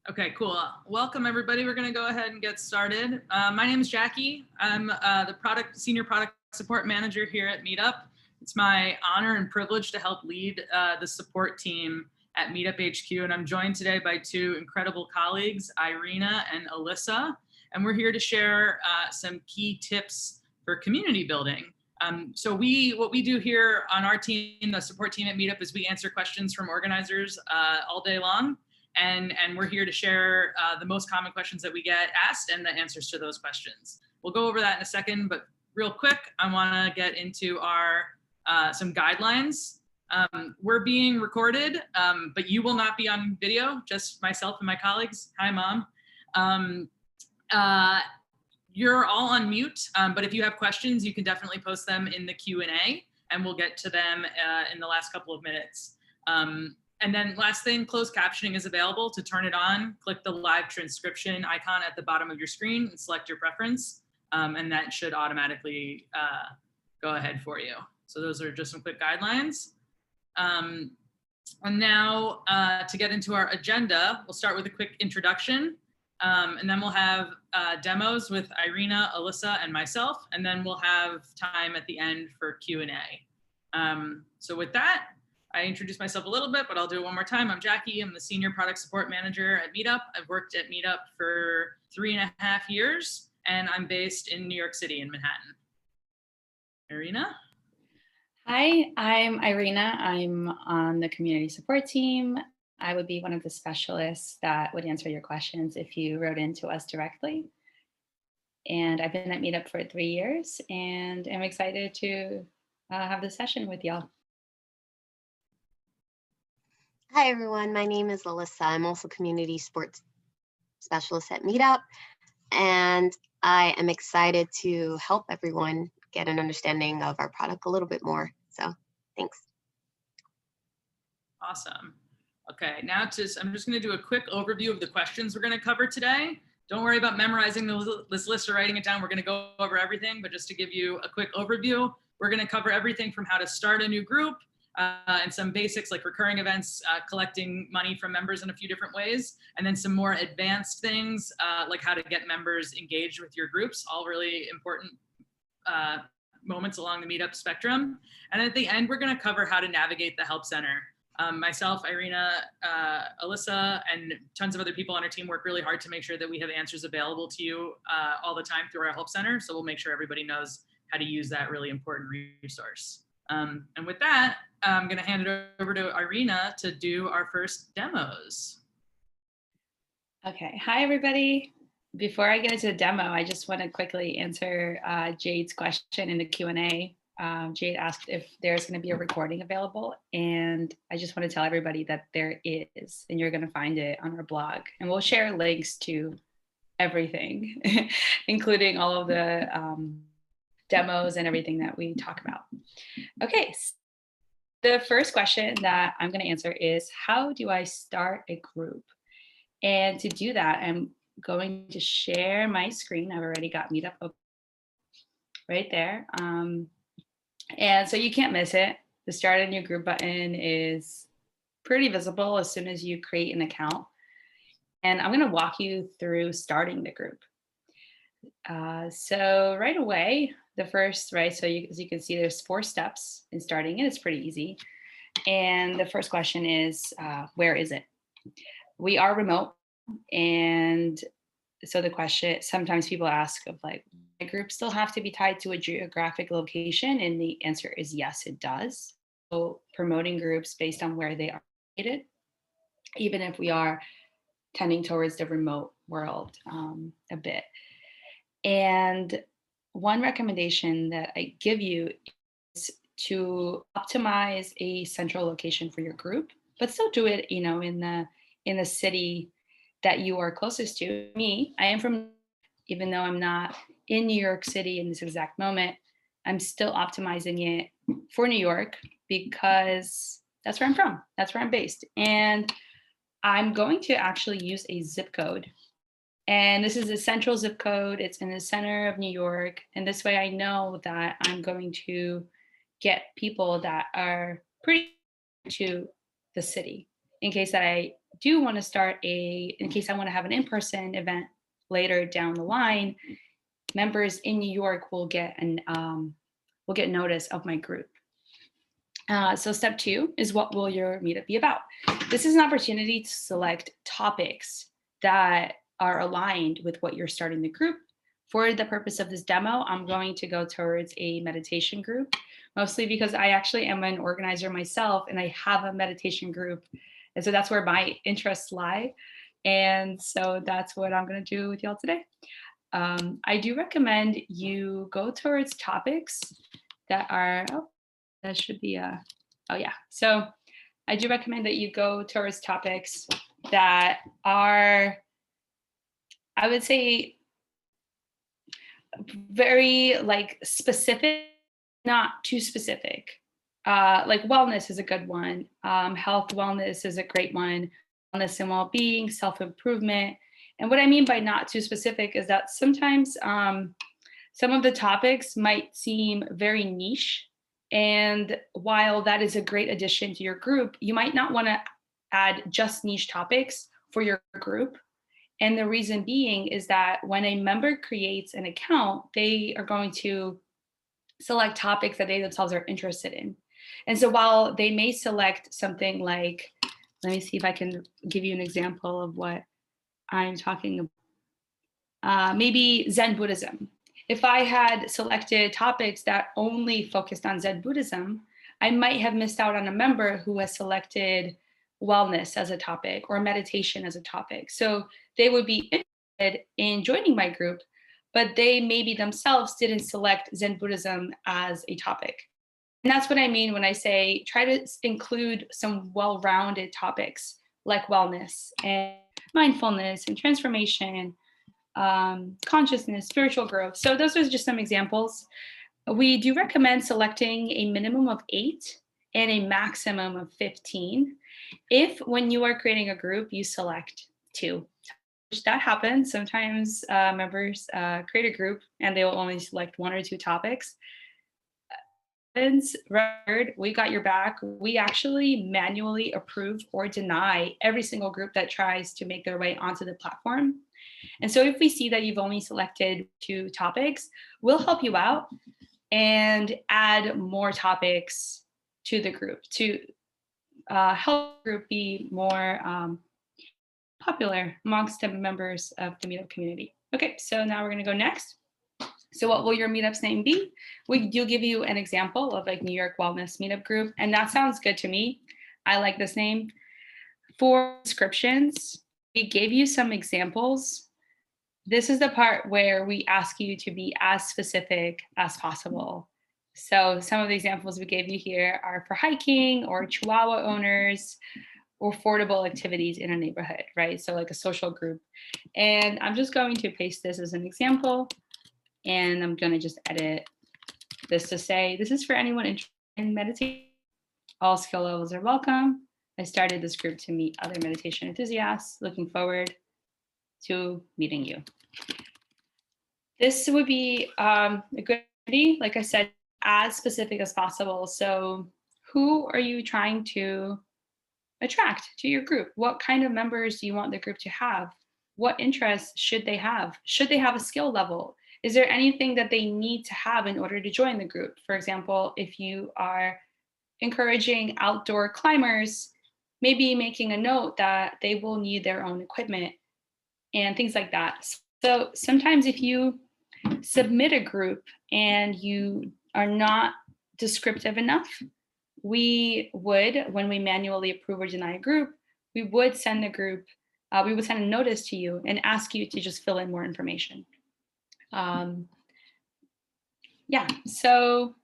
Okay, cool. Welcome everybody. We're going to go ahead and get started. My name is Jackie. I'm the senior product support manager here at Meetup. It's my honor and privilege to help lead the support team at Meetup HQ, and I'm joined today by two incredible colleagues, Irina and Alissa, and we're here to share some key tips for community building. So what we do here on our team, the support team at Meetup, is we answer questions from organizers all day long. And we're here to share the most common questions that we get asked and the answers to those questions. We'll go over that in a second, but real quick, I want to get into our some guidelines. We're being recorded, but you will not be on video, just myself and my colleagues. Hi, Mom. You're all on mute, but if you have questions, you can definitely post them in the Q&A, and we'll get to them in the last couple of minutes. And then last thing, closed captioning is available. To turn it on, click the live transcription icon at the bottom of your screen and select your preference, and that should automatically go ahead for you. So those are just some quick guidelines. And now to get into our agenda, we'll start with a quick introduction, and then we'll have demos with Irina, Alissa, and myself, and then we'll have time at the end for Q&A. So with that, I introduced myself a little bit, but I'll do it one more time. I'm Jackie. I'm the Senior Product Support Manager at Meetup. I've worked at Meetup for 3.5 years, and I'm based in New York City in Manhattan. Irina? Hi, I'm Irina. I'm on the community support team. I would be one of the specialists that would answer your questions if you wrote into us directly. And I've been at Meetup for 3 years, and I'm excited to have this session with y'all. Hi, everyone. My name is Alissa. I'm also community sports specialist at Meetup, and I am excited to help everyone get an understanding of our product a little bit more. So thanks. Awesome. Okay, now I'm just going to do a quick overview of the questions we're going to cover today. Don't worry about memorizing this list or writing it down. We're going to go over everything, but just to give you a quick overview, we're going to cover everything from how to start a new group, and some basics like recurring events, collecting money from members in a few different ways, and then some more advanced things like how to get members engaged with your groups, all really important moments along the Meetup spectrum. And at the end, we're going to cover how to navigate the Help Center. Myself, Irina, Alissa, and tons of other people on our team work really hard to make sure that we have answers available to you all the time through our Help Center. So we'll make sure everybody knows how to use that really important resource. And with that, I'm going to hand it over to Irina to do our first demos. Okay, hi everybody. Before I get into the demo, I just want to quickly answer Jade's question in the Q&A. Jade asked if there's going to be a recording available, and I just want to tell everybody that there is, and you're going to find it on our blog. And we'll share links to everything, including all of the demos and everything that we talk about. Okay, the first question that I'm going to answer is, how do I start a group? And to do that, I'm going to share my screen. I've already got Meetup open right there. And so you can't miss it. The Start a New Group button is pretty visible as soon as you create an account. And I'm going to walk you through starting the group. So right away, the first, as you can see, there's 4 steps in starting it. It's pretty easy. And the first question is, where is it? We are remote. And so the question, sometimes people ask of like, my group still have to be tied to a geographic location? And the answer is yes, it does. So promoting groups based on where they are located, even if we are tending towards the remote world a bit. And one recommendation that I give you is to optimize a central location for your group, but still do it, in the city that you are closest to. Me, I am from, even though I'm not in New York City in this exact moment, I'm still optimizing it for New York because that's where I'm from. That's where I'm based. And I'm going to actually use a zip code. And this is a central zip code. It's in the center of New York. And this way I know that I'm going to get people that are pretty to the city in case that I do want to start in case I want to have an in-person event later down the line, members in New York will get notice of my group. So step 2 is what will your meetup be about? This is an opportunity to select topics that are aligned with what you're starting the group. For the purpose of this demo, I'm going to go towards a meditation group, mostly because I actually am an organizer myself and I have a meditation group. And so that's where my interests lie. And so that's what I'm going to do with y'all today. I do recommend you go towards topics that are, that should be so I do recommend that you go towards topics that are, I would say, very like specific, not too specific. Like wellness is a good one. Health wellness is a great one. Wellness and well-being, self-improvement. And what I mean by not too specific is that sometimes some of the topics might seem very niche. And while that is a great addition to your group, you might not want to add just niche topics for your group. And the reason being is that when a member creates an account, they are going to select topics that they themselves are interested in. And so while they may select something like, let me see if I can give you an example of what I'm talking about. Maybe Zen Buddhism. If I had selected topics that only focused on Zen Buddhism, I might have missed out on a member who has selected wellness as a topic or meditation as a topic. So they would be interested in joining my group, but they maybe themselves didn't select Zen Buddhism as a topic. And that's what I mean when I say try to include some well-rounded topics like wellness and mindfulness and transformation, consciousness, spiritual growth. So those are just some examples. We do recommend selecting a minimum of 8 and a maximum of 15. If when you are creating a group, you select 2. That happens. Sometimes members create a group and they will only select 1 or 2 topics. We got your back. We actually manually approve or deny every single group that tries to make their way onto the platform. And so if we see that you've only selected 2 topics, we'll help you out and add more topics to the group to help the group be more popular amongst the members of the Meetup community. Okay, so now we're going to go next. So what will your Meetup's name be? We do give you an example of like New York Wellness Meetup Group, and that sounds good to me. I like this name. For descriptions, we gave you some examples. This is the part where we ask you to be as specific as possible. So some of the examples we gave you here are for hiking or Chihuahua owners or affordable activities in a neighborhood, right? So like a social group. And I'm just going to paste this as an example. And I'm going to just edit this to say, this is for anyone interested in meditation. All skill levels are welcome. I started this group to meet other meditation enthusiasts. Looking forward to meeting you. This would be a good idea, like I said, as specific as possible. So who are you trying to attract to your group? What kind of members do you want the group to have? What interests should they have? Should they have a skill level? Is there anything that they need to have in order to join the group? For example, if you are encouraging outdoor climbers, maybe making a note that they will need their own equipment and things like that. So sometimes if you submit a group and you are not descriptive enough, we would, when we manually approve or deny a group, we would send a notice to you and ask you to just fill in more information. So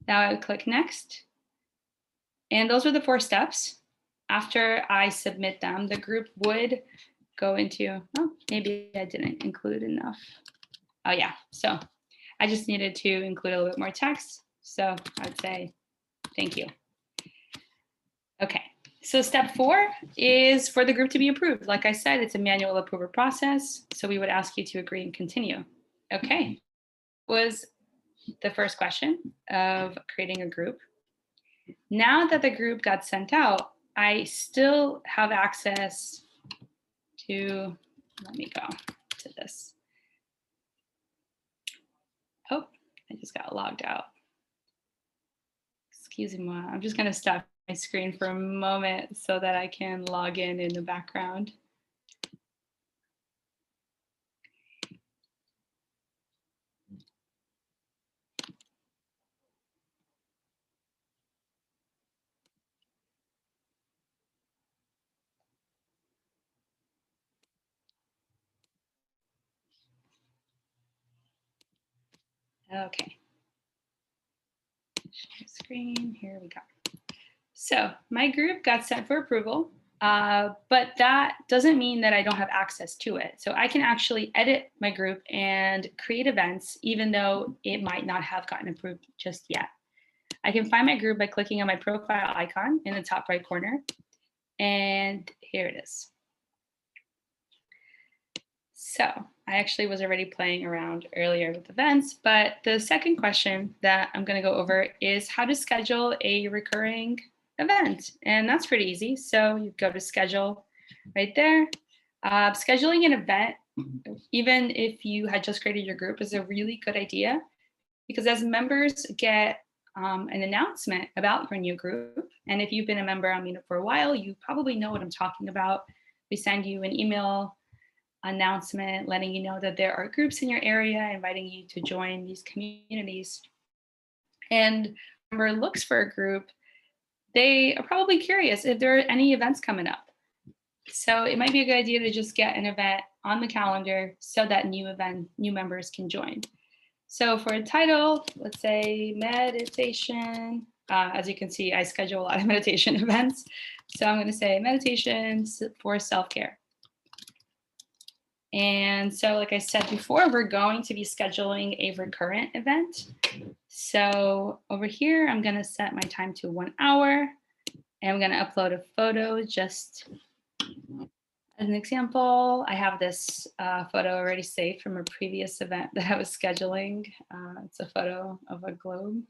now I would click next. And those are the 4 steps. After I submit them, the group would go into, maybe I didn't include enough. So I just needed to include a little bit more text. So I'd say, thank you. Okay, so step 4 is for the group to be approved. Like I said, it's a manual approval process. So we would ask you to agree and continue. Okay, was the first question of creating a group. Now that the group got sent out, I still have access to, let me go to this. Oh, I just got logged out. Excuse me, I'm just gonna stop my screen for a moment so that I can log in the background. Okay. Share screen, here we go. So my group got sent for approval, but that doesn't mean that I don't have access to it. So I can actually edit my group and create events, even though it might not have gotten approved just yet. I can find my group by clicking on my profile icon in the top right corner. And here it is. So I actually was already playing around earlier with events, but the second question that I'm going to go over is how to schedule a recurring event. And that's pretty easy. So you go to schedule right there. Scheduling an event, even if you had just created your group, is a really good idea because as members get an announcement about your new group, and if you've been a member on Meetup for a while, you probably know what I'm talking about. We send you an email announcement letting you know that there are groups in your area, inviting you to join these communities. And member looks for a group, they are probably curious if there are any events coming up. So it might be a good idea to just get an event on the calendar so that new members can join. So for a title, let's say meditation. As you can see, I schedule a lot of meditation events. So I'm going to say meditations for self-care. And so, like I said before, we're going to be scheduling a recurrent event. So over here, I'm going to set my time to 1 hour. And I'm going to upload a photo just as an example. I have this photo already saved from a previous event that I was scheduling. It's a photo of a globe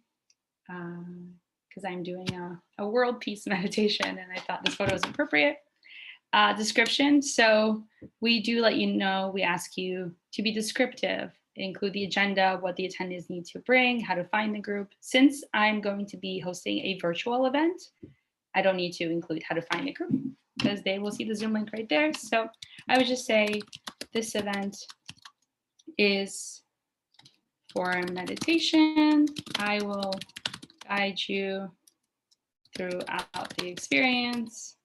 because I'm doing a world peace meditation, and I thought this photo was appropriate. Description. So we do let you know, we ask you to be descriptive, include the agenda, what the attendees need to bring, how to find the group. Since I'm going to be hosting a virtual event, I don't need to include how to find the group because they will see the Zoom link right there. So I would just say this event is for meditation. I will guide you throughout the experience.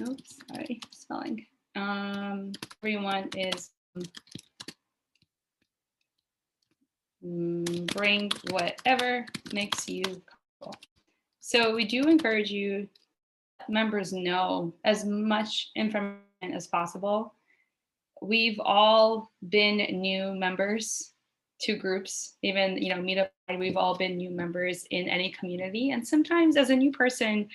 Oops, sorry, spelling. Everyone is bring whatever makes you comfortable. So we do encourage you, members, know as much information as possible. We've all been new members to groups, even Meetup. We've all been new members in any community, and sometimes as a new person,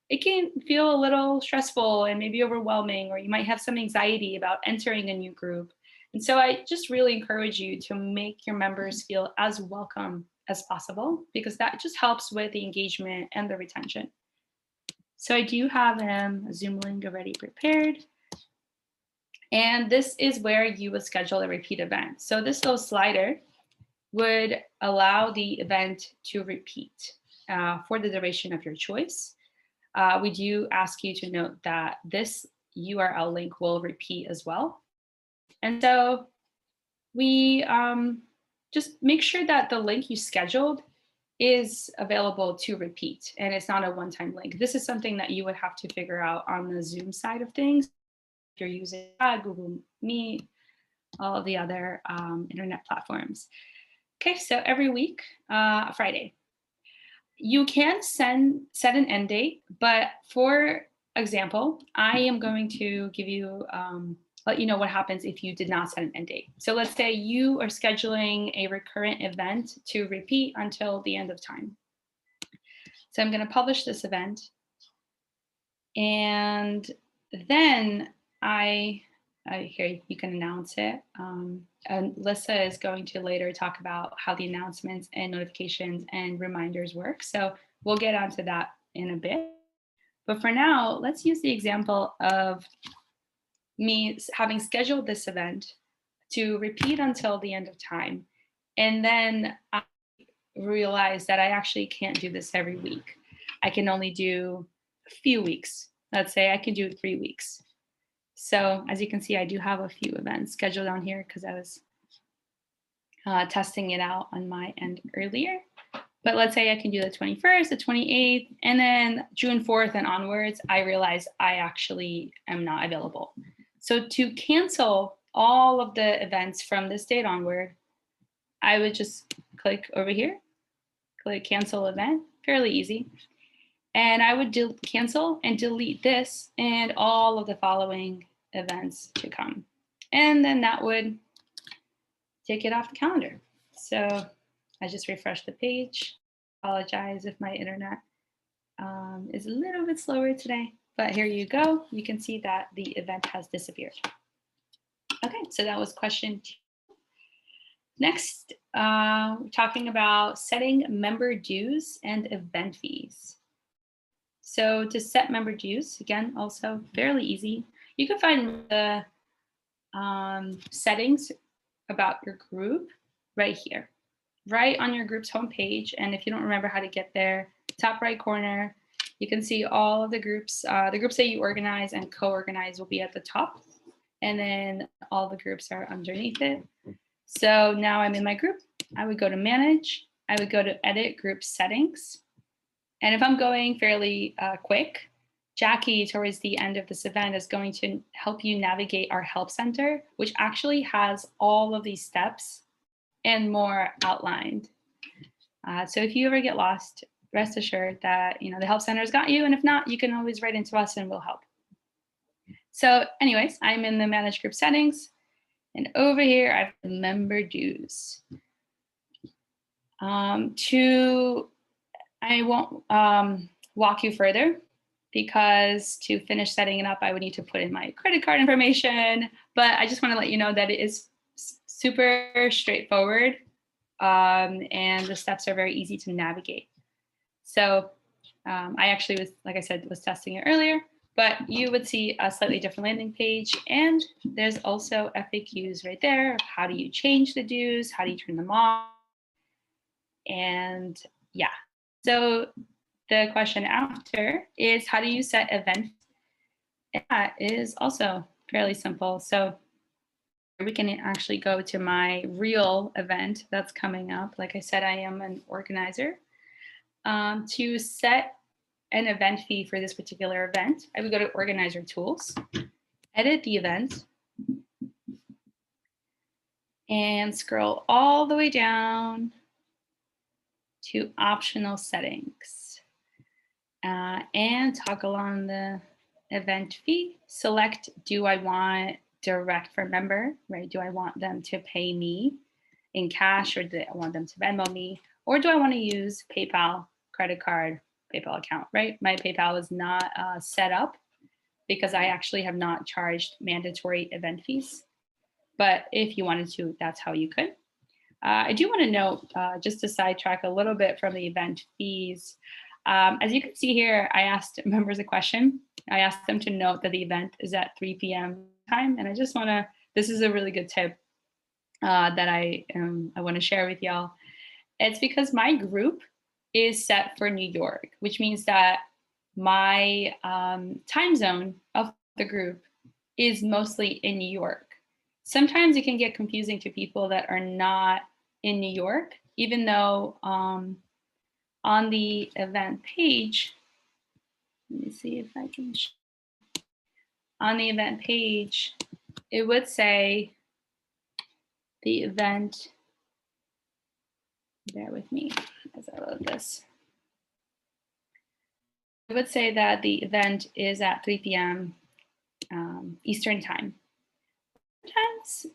it can feel a little stressful and maybe overwhelming, or you might have some anxiety about entering a new group. And so I just really encourage you to make your members feel as welcome as possible, because that just helps with the engagement and the retention. So I do have a Zoom link already prepared. And this is where you would schedule a repeat event. So this little slider would allow the event to repeat for the duration of your choice. We do ask you to note that this URL link will repeat as well. And so we just make sure that the link you scheduled is available to repeat, and it's not a one-time link. This is something that you would have to figure out on the Zoom side of things. If you're using Google Meet, all of the other internet platforms. Okay, so every week, Friday. You can set an end date, but for example, I am going to give you, let you know what happens if you did not set an end date. So let's say you are scheduling a recurrent event to repeat until the end of time. So I'm going to publish this event. And then here you can announce it. And Alissa is going to later talk about how the announcements and notifications and reminders work. So we'll get onto that in a bit. But for now, let's use the example of me having scheduled this event to repeat until the end of time. And then I realize that I actually can't do this every week. I can only do a few weeks. Let's say I can do 3 weeks. So as you can see, I do have a few events scheduled on here because I was testing it out on my end earlier. But let's say I can do the 21st, the 28th, and then June 4th and onwards, I realize I actually am not available. So to cancel all of the events from this date onward, I would just click over here, click cancel event, fairly easy. And I would cancel and delete this and all of the following events to come. And then that would take it off the calendar. So I just refreshed the page. Apologize if my internet is a little bit slower today, but here you go. You can see that the event has disappeared. Okay, so that was question 2. Next, we're talking about setting member dues and event fees. So to set member dues, again, also fairly easy. You can find the settings about your group right here, right on your group's homepage. And if you don't remember how to get there, top right corner, you can see all of the groups that you organize and co-organize will be at the top. And then all the groups are underneath it. So now I'm in my group. I would go to manage. I would go to edit group settings. And if I'm going fairly quick, Jackie, towards the end of this event, is going to help you navigate our help center, which actually has all of these steps and more outlined. So if you ever get lost, rest assured that the help center's got you. And if not, you can always write into us and we'll help. So anyways, I'm in the manage group settings. And over here, I have the member dues. I won't walk you further because to finish setting it up, I would need to put in my credit card information. But I just want to let you know that it is super straightforward and the steps are very easy to navigate. So I actually was, like I said, was testing it earlier, but you would see a slightly different landing page. And there's also FAQs right there. How do you change the dues? How do you turn them off? And yeah. So the question after is, how do you set events? That is also fairly simple. So we can actually go to my real event that's coming up. Like I said, I am an organizer. To set an event fee for this particular event, I would go to Organizer Tools, edit the event, and scroll all the way down to optional settings and toggle on the event fee. Select, do I want direct for member, right? Do I want them to pay me in cash, or do I want them to Venmo me? Or do I want to use PayPal, credit card, PayPal account, right? My PayPal is not set up because I actually have not charged mandatory event fees. But if you wanted to, that's how you could. I do want to note, just to sidetrack a little bit from the event fees, as you can see here, I asked members a question. I asked them to note that the event is at 3 p.m. time. And I just want to, this is a really good tip that I want to share with y'all. It's because my group is set for New York, which means that my time zone of the group is mostly in New York. Sometimes it can get confusing to people that are not in New York, even though on the event page, let me see if I can, on the event page, it would say the event, bear with me as I load this. I would say that the event is at 3 p.m. Eastern time. Sometimes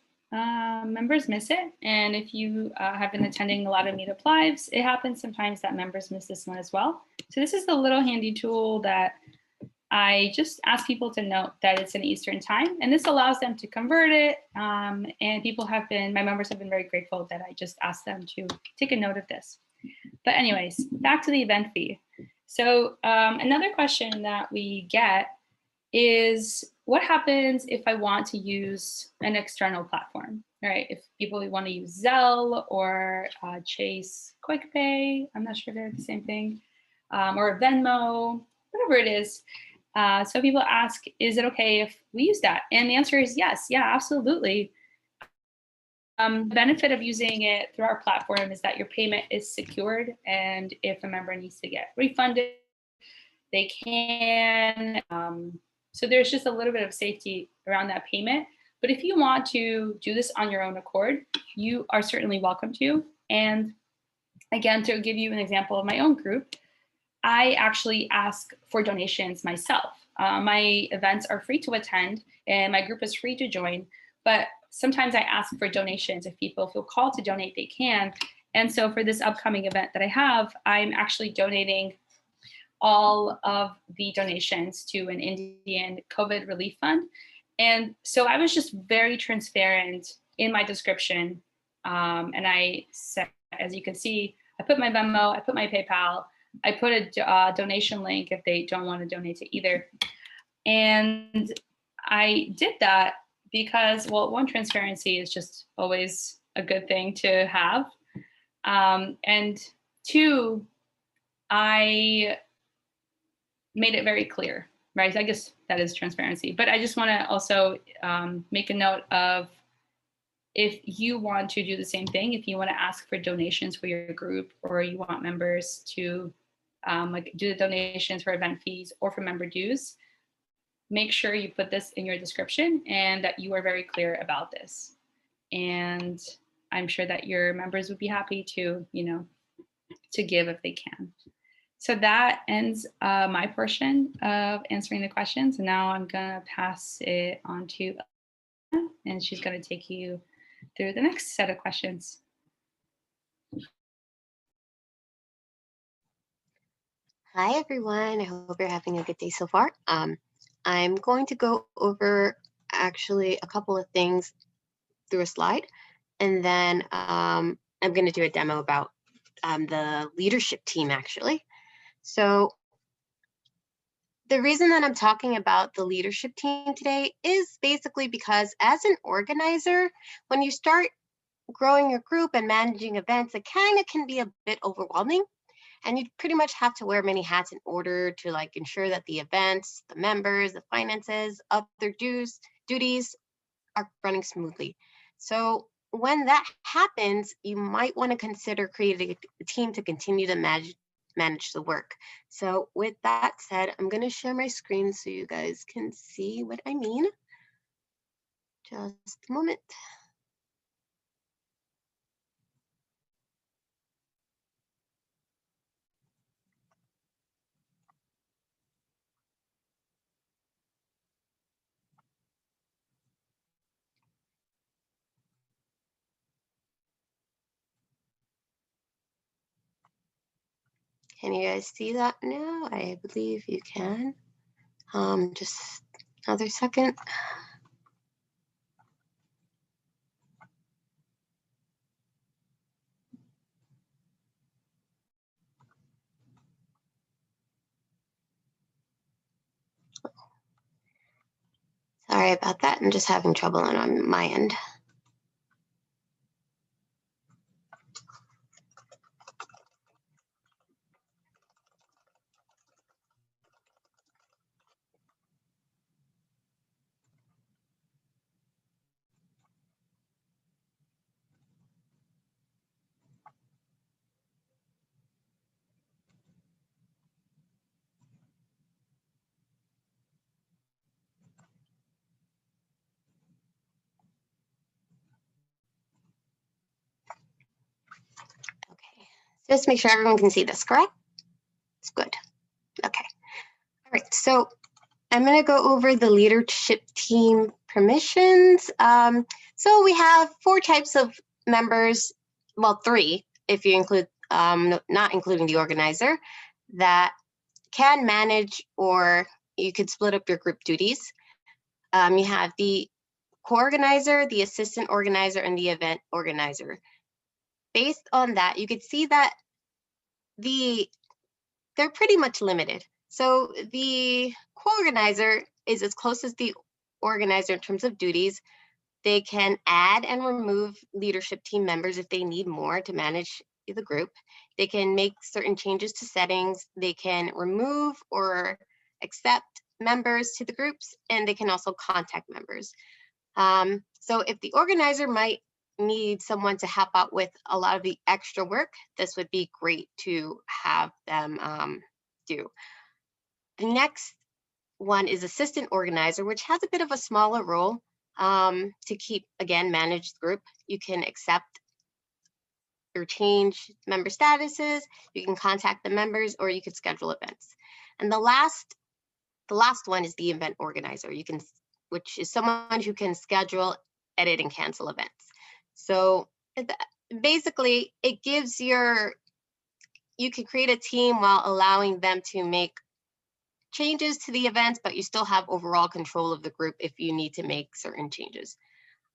members miss it. And if you have been attending a lot of Meetup Lives, it happens sometimes that members miss this one as well. So this is the little handy tool that I just ask people to note that it's in Eastern time. And this allows them to convert it. And people have been, my members have been very grateful that I just asked them to take a note of this. But anyways, back to the event fee. So another question that we get is, what happens if I want to use an external platform, right? If people want to use Zelle or Chase QuickPay, I'm not sure if they're the same thing, or Venmo, whatever it is. So people ask, is it okay if we use that? And the answer is yes, yeah, absolutely. The benefit of using it through our platform is that your payment is secured, and if a member needs to get refunded, they can. So there's just a little bit of safety around that payment. But if you want to do this on your own accord, you are certainly welcome to. And again, to give you an example of my own group, I actually ask for donations myself. My events are free to attend and my group is free to join, but sometimes I ask for donations. If people feel called to donate, they can. And so for this upcoming event that I have, I'm actually donating all of the donations to an Indian COVID relief fund. And so I was just very transparent in my description. And I said, as you can see, I put my Venmo, I put my PayPal, I put a donation link if they don't want to donate to either. And I did that because, well, one, transparency is just always a good thing to have. And two, I made it very clear, right? I guess that is transparency, but I just want to also make a note of, if you want to do the same thing, if you want to ask for donations for your group, or you want members to like do the donations for event fees or for member dues, make sure you put this in your description and that you are very clear about this. And I'm sure that your members would be happy to, to give if they can. So that ends my portion of answering the questions. And now I'm gonna pass it on to Alissa, and she's gonna take you through the next set of questions. Hi, everyone. I hope you're having a good day so far. I'm going to go over actually a couple of things through a slide, and then I'm going to do a demo about the leadership team, actually. So the reason that I'm talking about the leadership team today is basically because as an organizer, when you start growing your group and managing events, it kind of can be a bit overwhelming. And you pretty much have to wear many hats in order to ensure that the events, the members, the finances, other duties are running smoothly. So when that happens, you might want to consider creating a team to continue to manage the work. So with that said, I'm going to share my screen so you guys can see what I mean. Just a moment. Can you guys see that now? I believe you can. Just another second. Sorry about that. I'm just having trouble on my end. Okay, just make sure everyone can see this, correct? It's good. Okay. All right, so I'm going to go over the leadership team permissions. So we have 4 types of members, well, 3 if you include, not including the organizer, that can manage, or you could split up your group duties. You have the co-organizer, the assistant organizer, and the event organizer. Based on that, you could see that the they're pretty much limited. So the co-organizer is as close as the organizer in terms of duties. They can add and remove leadership team members if they need more to manage the group. They can make certain changes to settings. They can remove or accept members to the groups, and they can also contact members. So if the organizer might need someone to help out with a lot of the extra work, this would be great to have them do. The next one is assistant organizer, which has a bit of a smaller role to keep, again, manage the group. You can accept or change member statuses, you can contact the members, or you could schedule events. And the last one is the event organizer, which is someone who can schedule, edit, and cancel events. So basically, it gives you can create a team while allowing them to make changes to the events, but you still have overall control of the group if you need to make certain changes.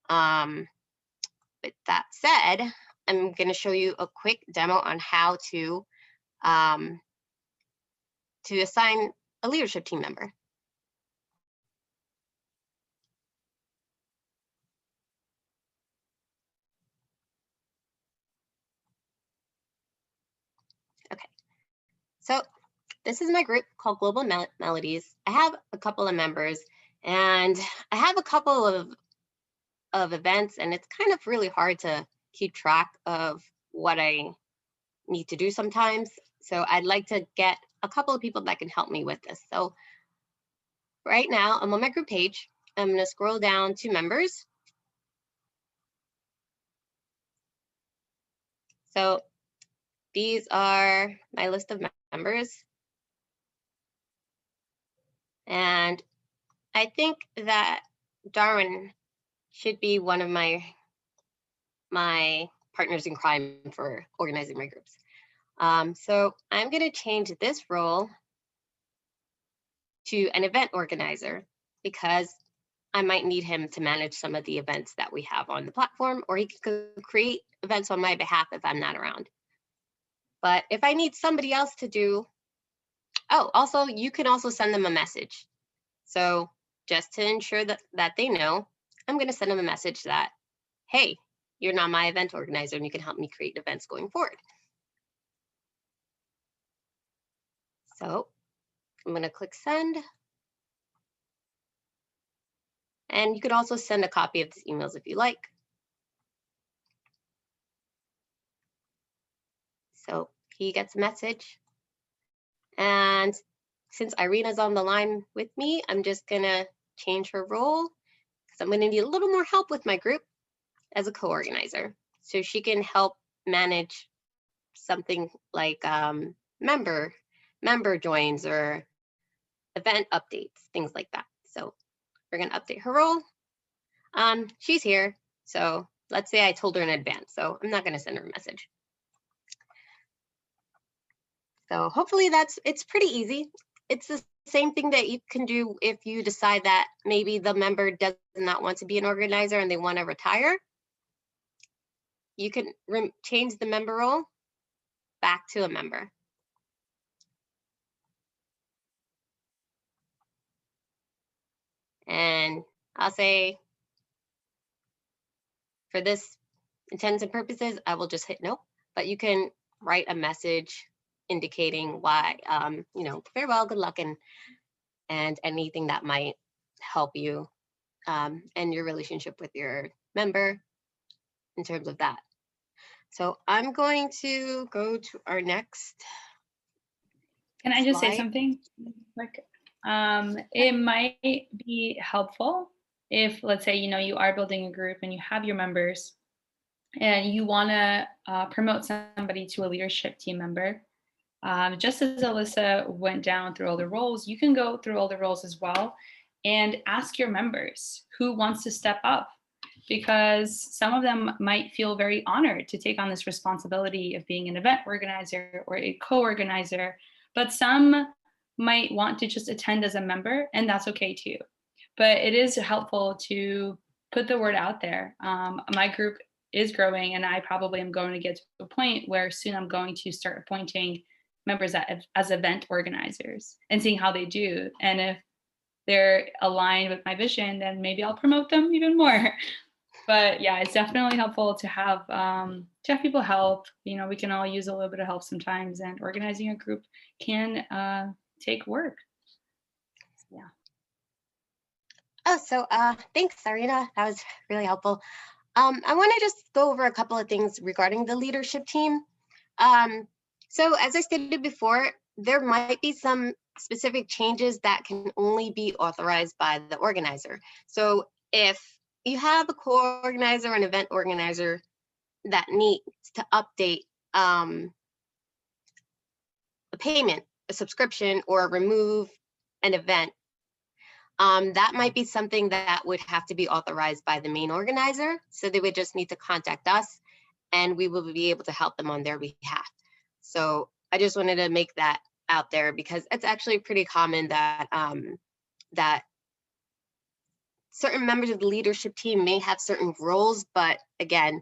With that said, I'm going to show you a quick demo on how to assign a leadership team member. Okay, so this is my group called Global Melodies. I have a couple of members, and I have a couple of events, and it's kind of really hard to keep track of what I need to do sometimes. So I'd like to get a couple of people that can help me with this. So right now I'm on my group page. I'm going to scroll down to members. So these are my list of members. And I think that Darwin should be one of my partners in crime for organizing my groups. So I'm going to change this role to an event organizer because I might need him to manage some of the events that we have on the platform, or he could create events on my behalf if I'm not around. But if I need somebody else to do, also, you can also send them a message. So just to ensure that they know, I'm going to send them a message that, hey, you're not my event organizer and you can help me create events going forward. So I'm going to click send. And you could also send a copy of these emails if you like. So he gets a message. And since Irina's on the line with me, I'm just going to change her role because I'm going to need a little more help with my group as a co-organizer. So she can help manage something like member joins or event updates, things like that. So we're going to update her role. She's here. So let's say I told her in advance. So I'm not going to send her a message. So hopefully it's pretty easy. It's the same thing that you can do if you decide that maybe the member does not want to be an organizer and they want to retire. You can change the member role back to a member. And I'll say, for this intents and purposes, I will just hit no, but you can write a message indicating why, farewell, good luck, and anything that might help you and your relationship with your member in terms of that. So I'm going to go to our next. Can I just slide. say something quick? It might be helpful if, let's say, you are building a group and you have your members and you want to promote somebody to a leadership team member. Just as Alissa went down through all the roles, you can go through all the roles as well and ask your members who wants to step up, because some of them might feel very honored to take on this responsibility of being an event organizer or a co-organizer, but some might want to just attend as a member, and that's okay too. But it is helpful to put the word out there. My group is growing, and I probably am going to get to a point where soon I'm going to start appointing members as event organizers and seeing how they do. And if they're aligned with my vision, then maybe I'll promote them even more. But yeah, it's definitely helpful to have people help. You know, we can all use a little bit of help sometimes, and organizing a group can take work. Yeah. Oh, so thanks, Irina. That was really helpful. I want to just go over a couple of things regarding the leadership team. So as I stated before, there might be some specific changes that can only be authorized by the organizer. So if you have a co-organizer and event organizer that needs to update a payment, a subscription, or remove an event, that might be something that would have to be authorized by the main organizer. So they would just need to contact us and we will be able to help them on their behalf. So I just wanted to make that out there because it's actually pretty common that that certain members of the leadership team may have certain roles, but again,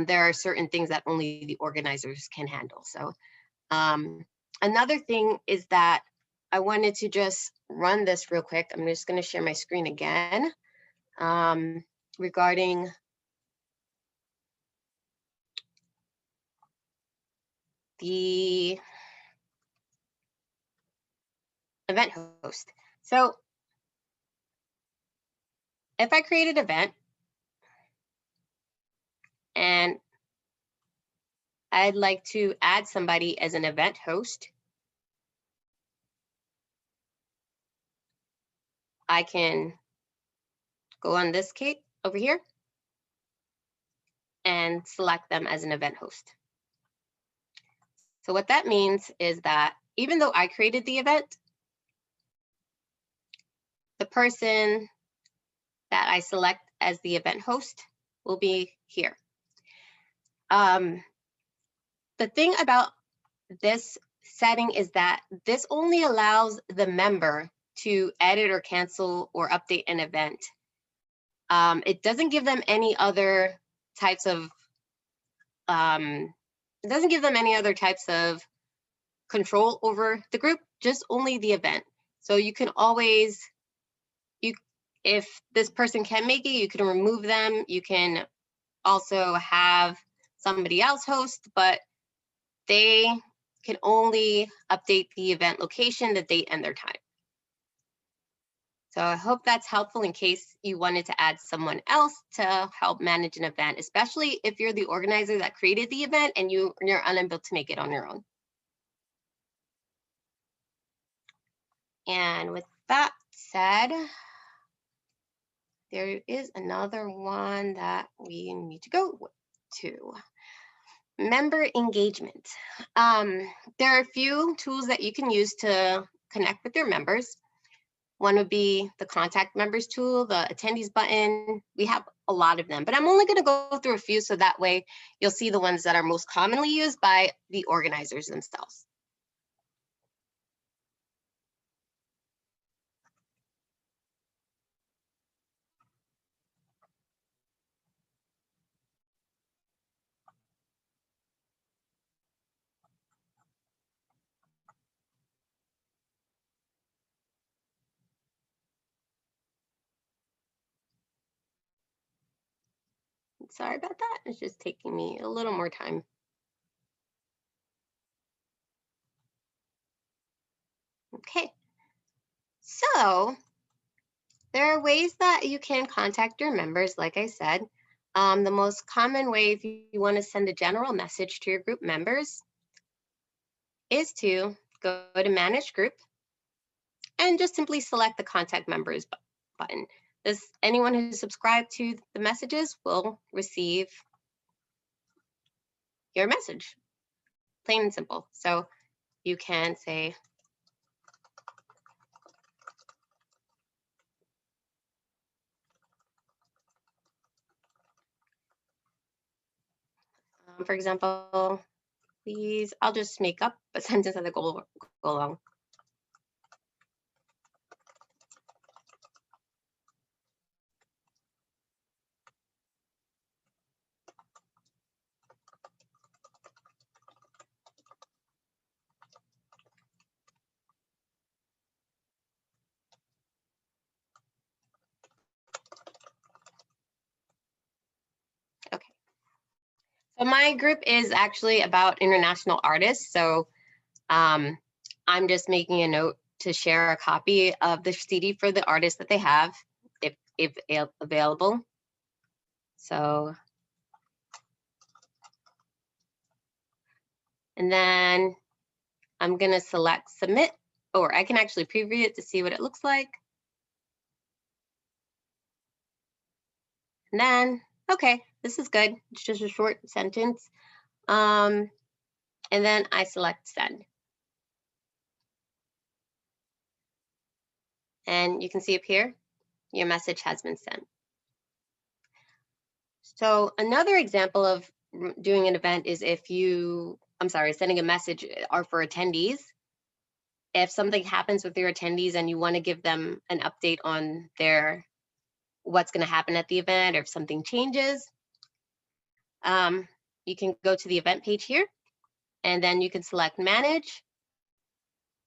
there are certain things that only the organizers can handle. So another thing is that I wanted to just run this real quick. I'm just going to share my screen again regarding the event host. So if I create an event and I'd like to add somebody as an event host, I can go on this case over here and select them as an event host. So what that means is that even though I created the event, the person that I select as the event host will be here. The thing about this setting is that this only allows the member to edit or cancel or update an event. It doesn't give them any other types of control over the group, just only the event. So you can always, if this person can make it, you can remove them. You can also have somebody else host, but they can only update the event location, the date, and their time. So I hope that's helpful in case you wanted to add someone else to help manage an event, especially if you're the organizer that created the event and you're unable to make it on your own. And with that said, there is another one that we need to go to. Member engagement. There are a few tools that you can use to connect with your members. One would be the contact members tool, the attendees button. We have a lot of them, but I'm only going to go through a few so that way you'll see the ones that are most commonly used by the organizers themselves. Sorry about that. It's just taking me a little more time. Okay. So there are ways that you can contact your members, like I said. The most common way if you want to send a general message to your group members is to go to Manage Group and just simply select the Contact Members button. Anyone who's subscribed to the messages will receive your message, plain and simple. So you can say, for example, please, I'll just make up a sentence as I go along. So my group is actually about international artists. So I'm just making a note to share a copy of the CD for the artist that they have, if available. So, and then I'm gonna select submit, or I can actually preview it to see what it looks like. And then, okay, this is good. It's just a short sentence. And then I select send. And you can see up here, your message has been sent. So another example of doing an event is if you, sending a message are for attendees. If something happens with your attendees and you want to give them an update on what's going to happen at the event, or if something changes, you can go to the event page here, and then you can select manage.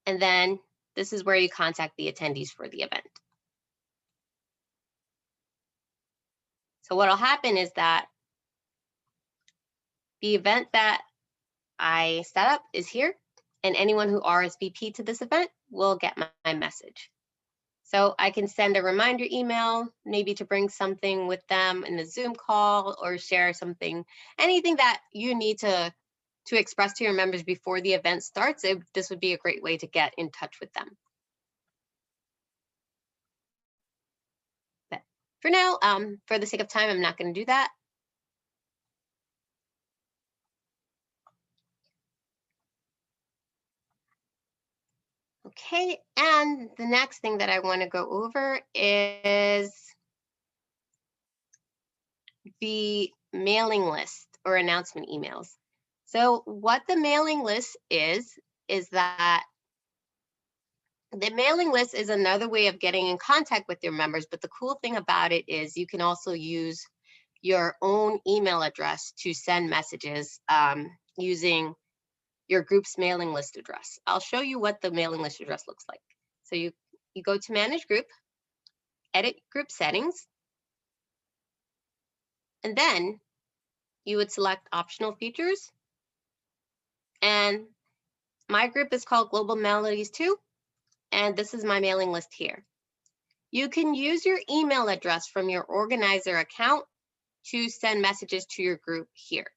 And then this is where you contact the attendees for the event. So what'll happen is that the event that I set up is here, and anyone who RSVP'd to this event will get my message. So I can send a reminder email, maybe to bring something with them in a Zoom call, or share something, anything that you need to express to your members before the event starts. This would be a great way to get in touch with them. But for now, for the sake of time, I'm not going to do that. Okay, and the next thing that I want to go over is the mailing list or announcement emails. So what the mailing list is that the mailing list is another way of getting in contact with your members, but the cool thing about it is you can also use your own email address to send messages using your group's mailing list address. I'll show you what the mailing list address looks like. So you go to manage group, edit group settings, and then you would select optional features. And my group is called Global Melodies 2, and this is my mailing list here. You can use your email address from your organizer account to send messages to your group here.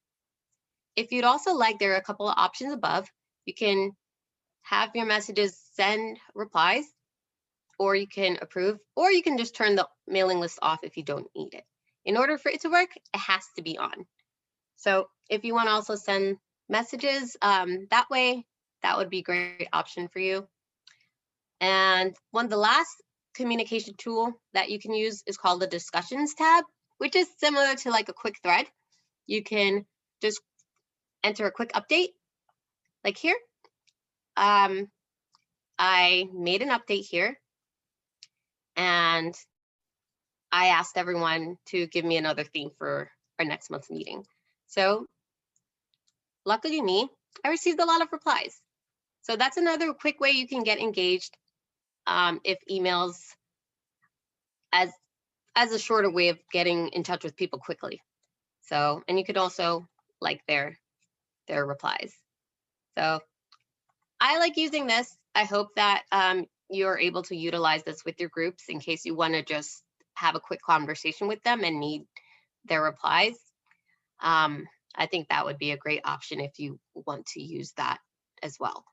If you'd also like, there are a couple of options above. You can have your messages send replies, or you can approve, or you can just turn the mailing list off if you don't need it. In order for it to work, it has to be on. So if you want to also send messages that way, that would be a great option for you. And the last communication tool that you can use is called the discussions tab, which is similar to like a quick thread. You can just enter a quick update, like here. I made an update here, and I asked everyone to give me another theme for our next month's meeting. So luckily me, I received a lot of replies. So that's another quick way you can get engaged if emails as a shorter way of getting in touch with people quickly. So, and you could also like their replies. So I like using this. I hope that you're able to utilize this with your groups in case you want to just have a quick conversation with them and need their replies. I think that would be a great option if you want to use that as well.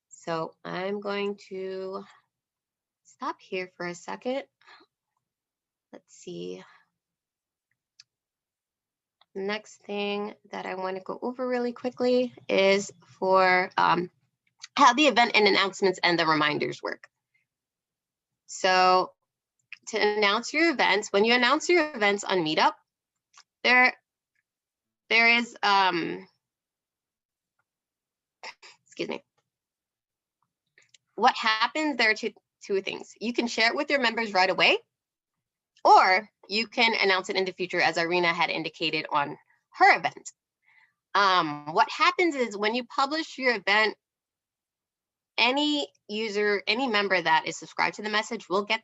So I'm going to stop here for a second. Let's see. Next thing that I want to go over really quickly is for how the event and announcements and the reminders work. So to announce your events, when you announce your events on Meetup, there is, excuse me. What happens, there are two things. You can share it with your members right away, or you can announce it in the future, as Irina had indicated on her event. What happens is when you publish your event, any user, any member that is subscribed to the message will get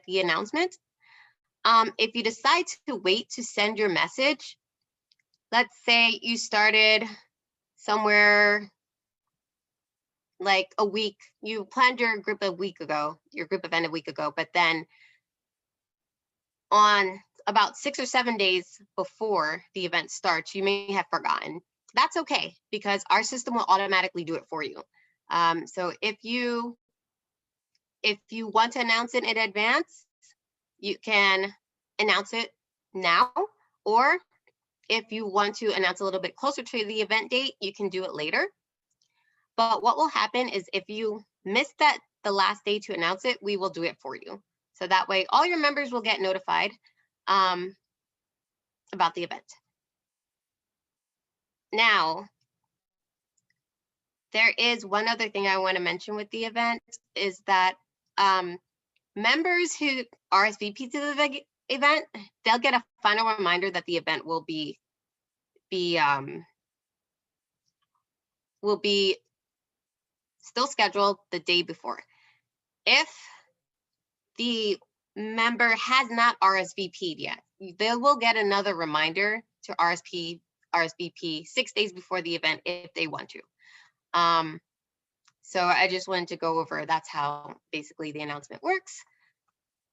the announcement. If you decide to wait to send your message, let's say you started somewhere like a week, you planned your group event a week ago, but then on about 6 or 7 days before the event starts, you may have forgotten. That's okay, because our system will automatically do it for you. So if you want to announce it in advance, you can announce it now, or if you want to announce a little bit closer to the event date, you can do it later. But what will happen is if you miss the last day to announce it, we will do it for you. So that way all your members will get notified about the event. Now, there is one other thing I want to mention with the event is that members who RSVP to the event, they'll get a final reminder that the event will be still scheduled the day before. If the member has not RSVP'd yet, they will get another reminder to RSVP 6 days before the event if they want to. So I just wanted to go over, that's how basically the announcement works.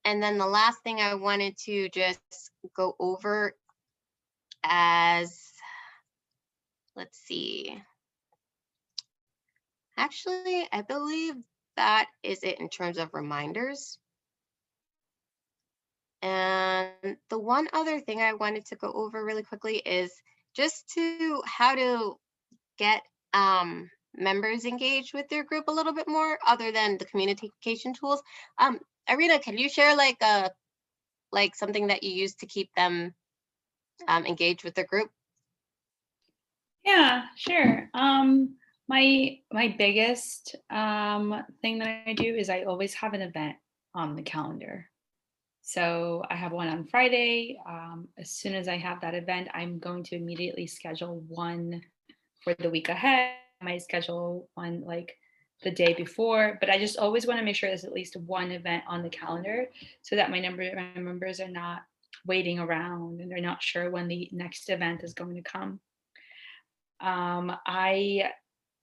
And then the last thing I wanted to just go over as, let's see. Actually, I believe that is it in terms of reminders. And the one other thing I wanted to go over really quickly is just how to get members engaged with their group a little bit more, other than the communication tools. Irina, can you share like something that you use to keep them engaged with their group? Yeah, sure. My biggest thing that I do is I always have an event on the calendar. So I have one on Friday. As soon as I have that event, I'm going to immediately schedule one for the week ahead. I might schedule one like the day before, but I just always want to make sure there's at least one event on the calendar so that my members are not waiting around and they're not sure when the next event is going to come.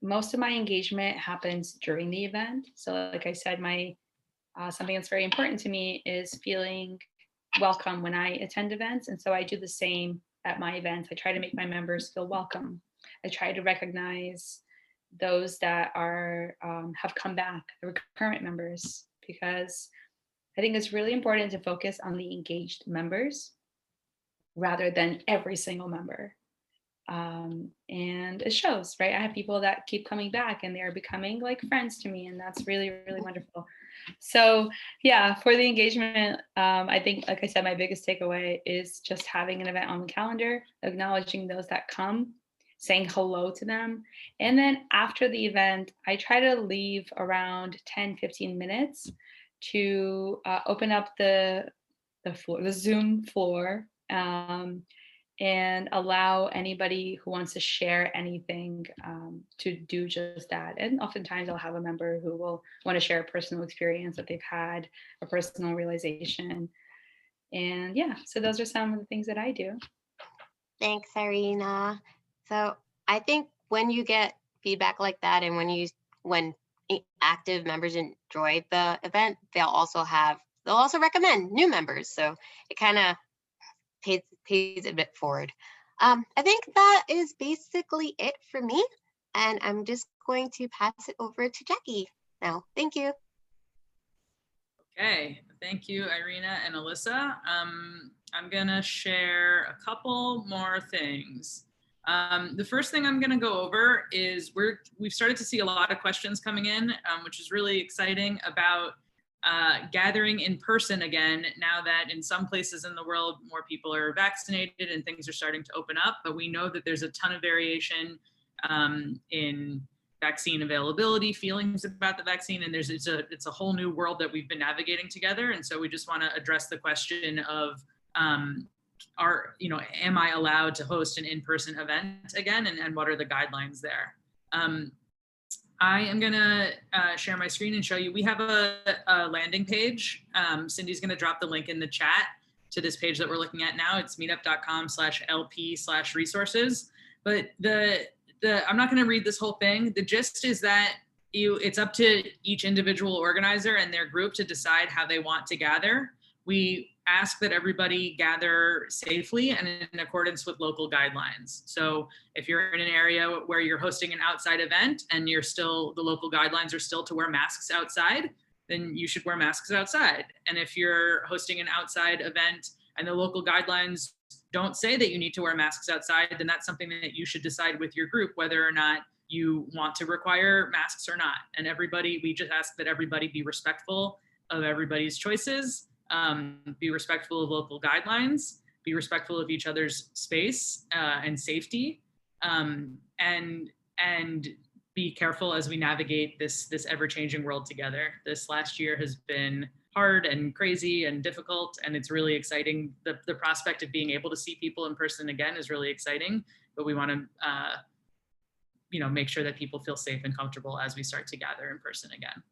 Most of my engagement happens during the event. So like I said, something that's very important to me is feeling welcome when I attend events. And so I do the same at my events. I try to make my members feel welcome. I try to recognize those that have come back, the recurrent members, because I think it's really important to focus on the engaged members rather than every single member. And it shows, right? I have people that keep coming back and they're becoming like friends to me, and that's really, really wonderful. So yeah, for the engagement, I think, like I said, my biggest takeaway is just having an event on the calendar, acknowledging those that come, saying hello to them. And then after the event, I try to leave around 10-15 minutes to open up the Zoom floor, and allow anybody who wants to share anything to do just that. And oftentimes I'll have a member who will want to share a personal experience that they've had, a personal realization. And yeah, so those are some of the things that I do. Thanks, Irina. So I think when you get feedback like that, and when active members enjoy the event, they'll also recommend new members. So it kind of pays a bit forward. I think that is basically it for me, and I'm just going to pass it over to Jackie now. Thank you. Okay, thank you, Irina and Alissa. I'm gonna share a couple more things. The first thing I'm gonna go over is we've started to see a lot of questions coming in, which is really exciting, about gathering in person again, now that in some places in the world more people are vaccinated and things are starting to open up. But we know that there's a ton of variation in vaccine availability, feelings about the vaccine, and it's a whole new world that we've been navigating together. And so we just want to address the question of am I allowed to host an in-person event again, and what are the guidelines there? I am gonna share my screen and show you. We have a landing page. Cindy's gonna drop the link in the chat to this page that we're looking at now. It's meetup.com/LP/resources. But I'm not going to read this whole thing. The gist is that it's up to each individual organizer and their group to decide how they want to gather. We ask that everybody gather safely and in accordance with local guidelines. So if you're in an area where you're hosting an outside event and the local guidelines are still to wear masks outside, then you should wear masks outside. And if you're hosting an outside event and the local guidelines don't say that you need to wear masks outside, then that's something that you should decide with your group whether or not you want to require masks or not. And we just ask that everybody be respectful of everybody's choices, be respectful of local guidelines, be respectful of each other's space and safety, and be careful as we navigate this ever-changing world together. This last year has been hard and crazy and difficult, and it's really exciting. The prospect of being able to see people in person again is really exciting, but we want to make sure that people feel safe and comfortable as we start to gather in person again.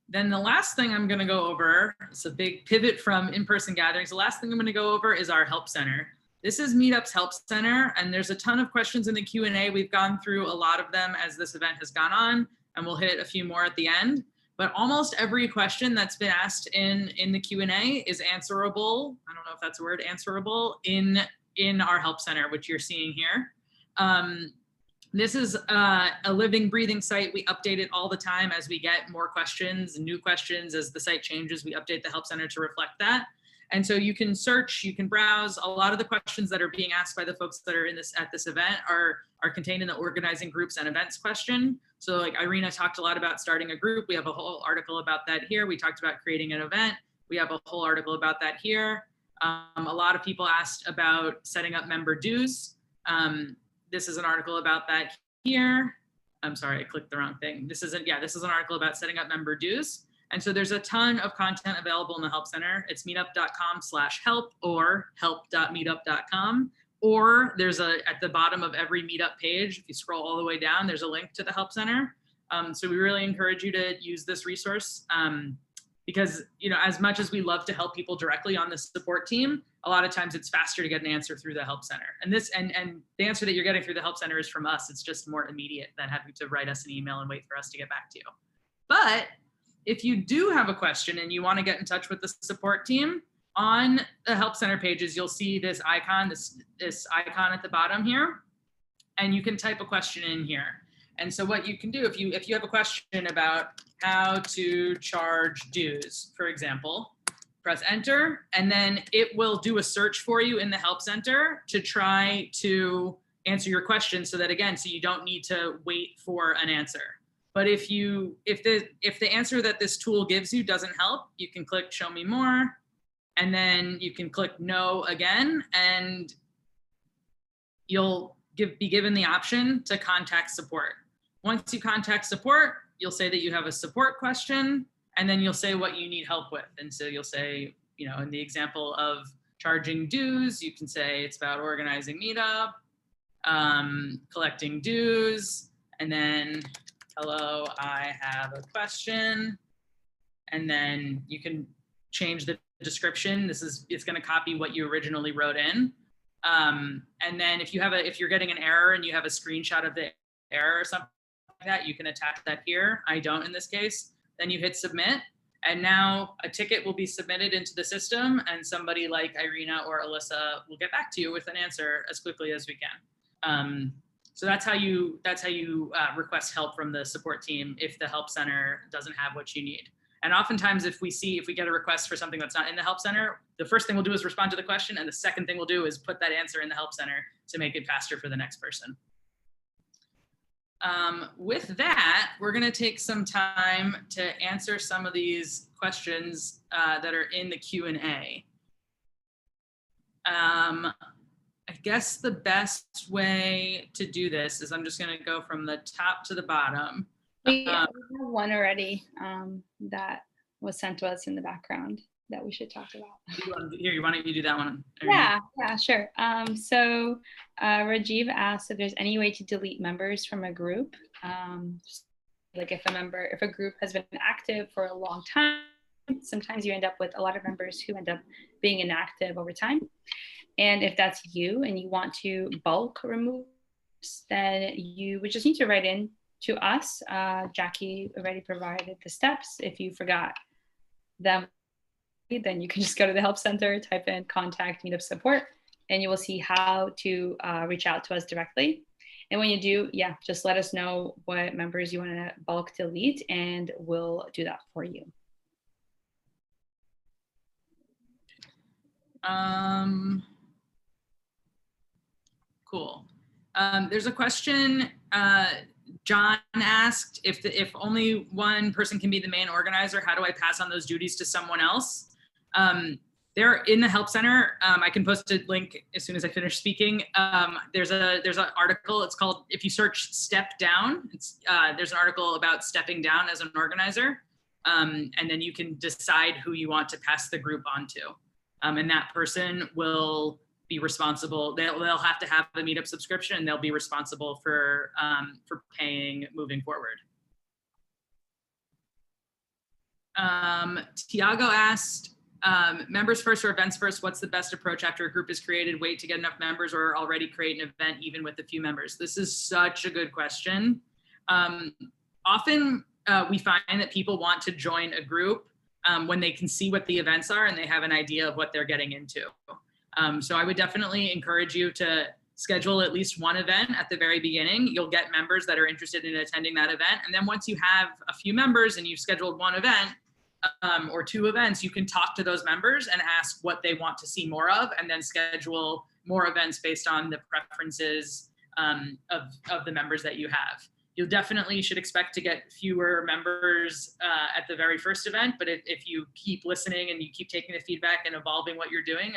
Then the last thing I'm going to go over, it's a big pivot from in-person gatherings. The last thing I'm going to go over is our help center. This is Meetup's help center, and there's a ton of questions in the Q&A. We've gone through a lot of them as this event has gone on, and we'll hit a few more at the end. But almost every question that's been asked in the Q&A is answerable. I don't know if that's a word, answerable in our help center, which you're seeing here. This is a living, breathing site. We update it all the time as we get more questions and new questions. As the site changes, we update the help center to reflect that. And so you can search, you can browse. A lot of the questions that are being asked by the folks that are at this event are contained in the organizing groups and events question. So like Irina talked a lot about starting a group. We have a whole article about that here. We talked about creating an event. We have a whole article about that here. A lot of people asked about setting up member dues. This is an article about that here. I'm sorry, I clicked the wrong thing. This is an article about setting up member dues. And so there's a ton of content available in the Help Center. It's meetup.com/help or help.meetup.com. Or there's at the bottom of every Meetup page, if you scroll all the way down, there's a link to the Help Center. So we really encourage you to use this resource because, as much as we love to help people directly on the support team, a lot of times it's faster to get an answer through the Help Center. And the answer that you're getting through the Help Center is from us. It's just more immediate than having to write us an email and wait for us to get back to you. But if you do have a question and you want to get in touch with the support team, on the Help Center pages, you'll see this icon, this icon at the bottom here, and you can type a question in here. And so what you can do, if you have a question about how to charge dues, for example, press enter, and then it will do a search for you in the Help Center to try to answer your question so you don't need to wait for an answer. But if the answer that this tool gives you doesn't help, you can click show me more, and then you can click no again, and you'll be given the option to contact support. Once you contact support, you'll say that you have a support question, and then you'll say what you need help with. And so you'll say, in the example of charging dues, you can say it's about organizing Meetup, collecting dues, and then, hello, I have a question. And then you can change the description. It's going to copy what you originally wrote in. And then if you're getting an error and you have a screenshot of the error or something like that, you can attach that here. I don't in this case. Then you hit submit. And now a ticket will be submitted into the system, and somebody like Irina or Alissa will get back to you with an answer as quickly as we can. So that's how you request help from the support team if the Help Center doesn't have what you need. And oftentimes if we get a request for something that's not in the Help Center, the first thing we'll do is respond to the question, and the second thing we'll do is put that answer in the Help Center to make it faster for the next person. With that, we're going to take some time to answer some of these questions that are in the Q&A. I guess the best way to do this is I'm just going to go from the top to the bottom. We have one already that was sent to us in the background that we should talk about. Here, why don't you do that one? Yeah, sure. So Rajiv asked if there's any way to delete members from a group. Like if a group has been active for a long time Sometimes you end up with a lot of members who end up being inactive over time. And if that's you and you want to bulk remove, then you would just need to write in to us. Jackie already provided the steps. If you forgot them, then you can just go to the help center, type in contact Meetup support, and you will see how to reach out to us directly. And when you do, yeah, just let us know what members you want to bulk delete, and we'll do that for you. Cool. There's a question. John asked if only one person can be the main organizer, how do I pass on those duties to someone else? They're in the help center. I can post a link as soon as I finish speaking. There's an article. It's called, if you search "step down," there's an article about stepping down as an organizer, and then you can decide who you want to pass the group on to, and that person will be responsible. They'll have to have a Meetup subscription, and they'll be responsible for paying moving forward. Tiago asked, members first or events first, what's the best approach after a group is created? Wait to get enough members or already create an event even with a few members? This is such a good question. Often we find that people want to join a group when they can see what the events are and they have an idea of what they're getting into. So I would definitely encourage you to schedule at least one event at the very beginning. You'll get members that are interested in attending that event. And then once you have a few members and you've scheduled one event or two events, you can talk to those members and ask what they want to see more of, and then schedule more events based on the preferences of the members that you have. You definitely should expect to get fewer members at the very first event, but if you keep listening and you keep taking the feedback and evolving what you're doing,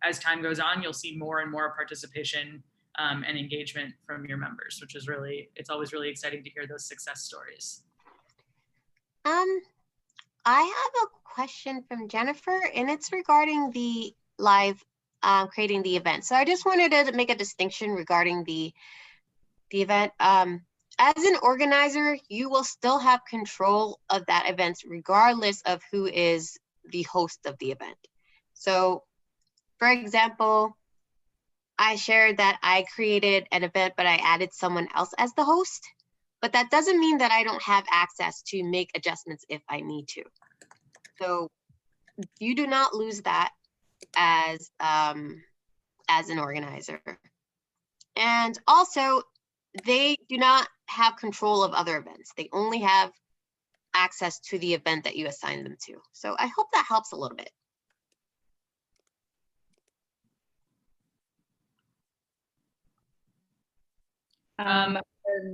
as time goes on, you'll see more and more participation and engagement from your members, which is it's always really exciting to hear those success stories. I have a question from Jennifer, and it's regarding the live creating the event. So I just wanted to make a distinction regarding the event. As an organizer, you will still have control of that event regardless of who is the host of the event. So, for example, I shared that I created an event, but I added someone else as the host. But that doesn't mean that I don't have access to make adjustments if I need to. So you do not lose that as an organizer. And also, they do not have control of other events. They only have access to the event that you assign them to. So I hope that helps a little bit.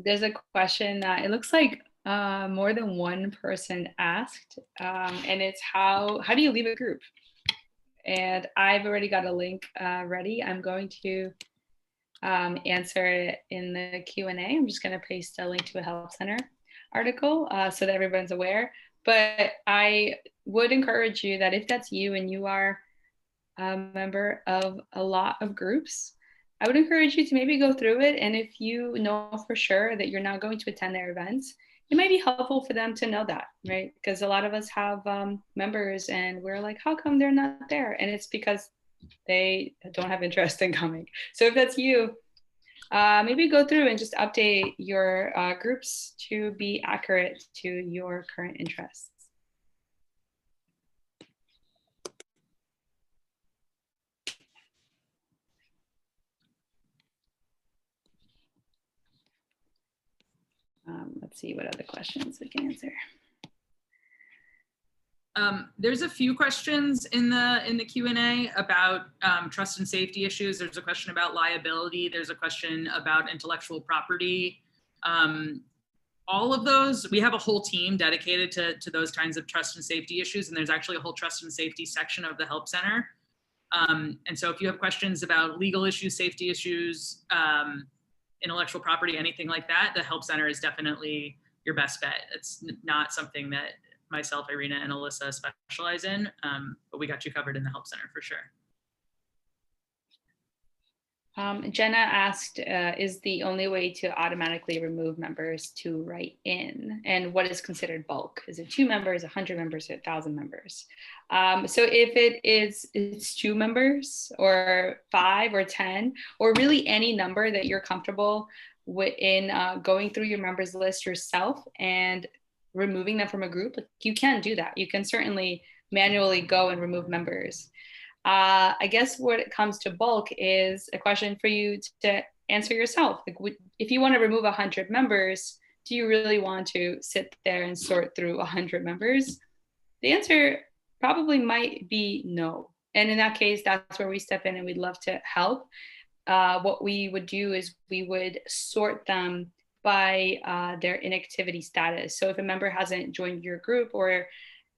There's a question that it looks like more than one person asked, and it's how do you leave a group? And I've already got a link ready. I'm going to answer it in the Q&A. I'm just going to paste a link to a Help Center article so that everyone's aware. But I would encourage you that if that's you and you are a member of a lot of groups, I would encourage you to maybe go through it. And if you know for sure that you're not going to attend their events, it might be helpful for them to know that, right? Because a lot of us have members and we're like, how come they're not there? And it's because they don't have interest in coming. So if that's you, maybe go through and just update your groups to be accurate to your current interests. Let's see what other questions we can answer. There's a few questions in the Q&A about trust and safety issues. There's a question about liability. There's a question about intellectual property. All of those, we have a whole team dedicated to those kinds of trust and safety issues. And there's actually a whole trust and safety section of the Help Center. And so if you have questions about legal issues, safety issues, intellectual property, anything like that, the Help Center is definitely your best bet. It's not something that myself, Irina, and Alissa specialize in, but we got you covered in the Help Center for sure. Jenna asked, is the only way to automatically remove members to write in? And what is considered bulk? Is it 2 members, 100 members, 1,000 members? So if it's 2 members or 5 or 10, or really any number that you're comfortable with in going through your members list yourself and removing them from a group, you can do that. You can certainly manually go and remove members. I guess when it comes to bulk is a question for you to answer yourself. Like, if you want to remove 100 members, do you really want to sit there and sort through 100 members? The answer probably might be no. And in that case, that's where we step in and we'd love to help. What we would do is we would sort them by their inactivity status. So if a member hasn't joined your group or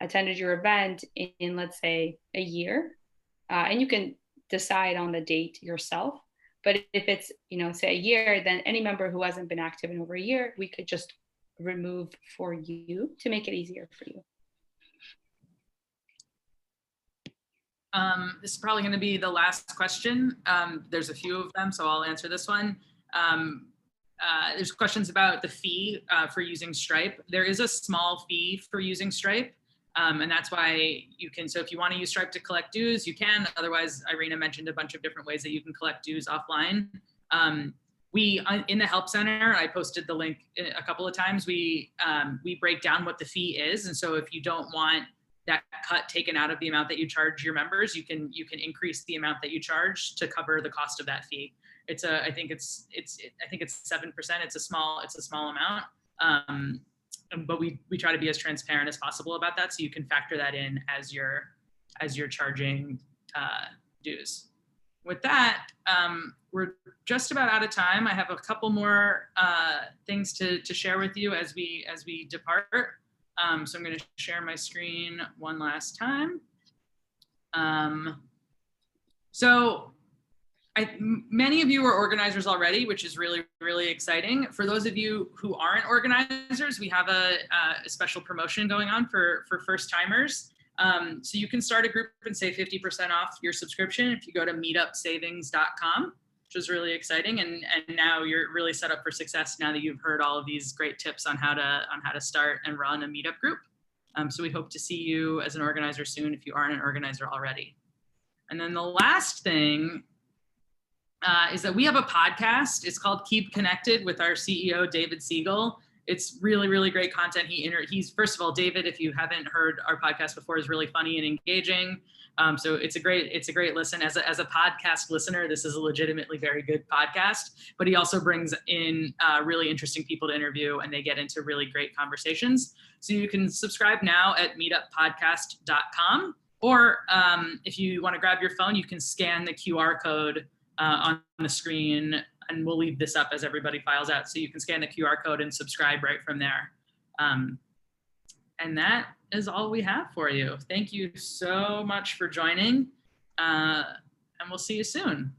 attended your event in let's say a year, and you can decide on the date yourself. But if it's, say a year, then any member who hasn't been active in over a year, we could just remove for you to make it easier for you. This is probably going to be the last question. There's a few of them, so I'll answer this one. There's questions about the fee for using Stripe. There is a small fee for using Stripe. And that's why you can, so if you want to use Stripe to collect dues, you can. Otherwise, Irina mentioned a bunch of different ways that you can collect dues offline. We, in the Help Center, I posted the link a couple of times, we break down what the fee is. And so if you don't want that cut taken out of the amount that you charge your members, you can increase the amount that you charge to cover the cost of that fee. I think it's 7%. It's a small amount. But we try to be as transparent as possible about that, so you can factor that in as you're charging dues. With that, we're just about out of time. I have a couple more things to share with you as we depart. So I'm going to share my screen one last time. Many of you are organizers already, which is really, really exciting. For those of you who aren't organizers, we have a special promotion going on for first timers. So you can start a group and save 50% off your subscription if you go to meetupsavings.com, which is really exciting. And now you're really set up for success now that you've heard all of these great tips on how to start and run a meetup group. So we hope to see you as an organizer soon if you aren't an organizer already. And then the last thing is that we have a podcast. It's called Keep Connected with our CEO, David Siegel. It's really, really great content. He's first of all, David, if you haven't heard our podcast before, is really funny and engaging. So it's a great listen. As a podcast listener, this is a legitimately very good podcast, but he also brings in really interesting people to interview, and they get into really great conversations. So you can subscribe now at meetuppodcast.com, or if you want to grab your phone, you can scan the QR code on the screen, and we'll leave this up as everybody files out. So you can scan the QR code and subscribe right from there. And that is all we have for you. Thank you so much for joining, and we'll see you soon.